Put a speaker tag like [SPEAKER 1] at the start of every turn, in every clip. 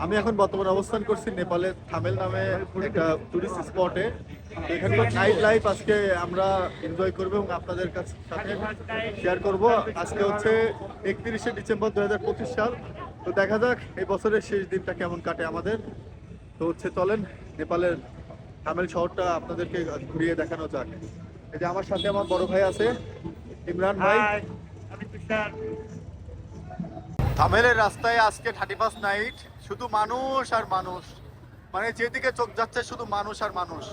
[SPEAKER 1] আমি এখন বর্তমানে অবস্থান করছি নেপালের থামেল নামে একটা টুরিস্ট স্পটে। এখানকার নাইট লাইফ আজকে আমরা এনজয় করবো এবং আপনাদের সাথে শেয়ার করব। আজকে হচ্ছে 31শে ডিসেম্বর 2025 সাল। তো দেখা যাক এই বছরের শেষ দিনটা কেমন কাটে আমাদের। তো হচ্ছে চলেন নেপালের থামেল শহরটা আপনাদেরকে ঘুরিয়ে দেখানো যাক। এই যে আমার সাথে আমার বড় ভাই আছে, ইমরান ভাই। থামেলের রাস্তায় আজকে 31 নাইট, শুধু মানুষ আর মানুষ, মানে যেদিকে চোখ যাচ্ছে শুধু মানুষ আর মানুষ।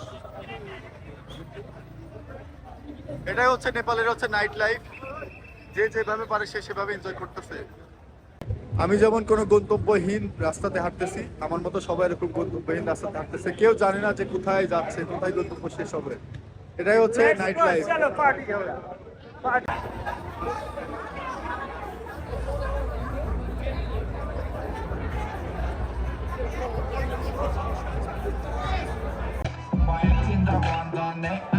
[SPEAKER 1] এটাই হচ্ছে নেপালের হচ্ছে নাইট লাইফ। যে যেভাবে পারে সে সেভাবে এনজয় করতেছে। আমি যেমন কোনো গন্তব্যহীন রাস্তাতে হাঁটতেছি, আমার মতো সবাই এরকম গন্তব্যহীন রাস্তাতে হাঁটতেছে। কেউ জানে না যে কোথায় যাচ্ছে, কোথায় গন্তব্য শেষ হবে। এটাই হচ্ছে night life.
[SPEAKER 2] Why in the one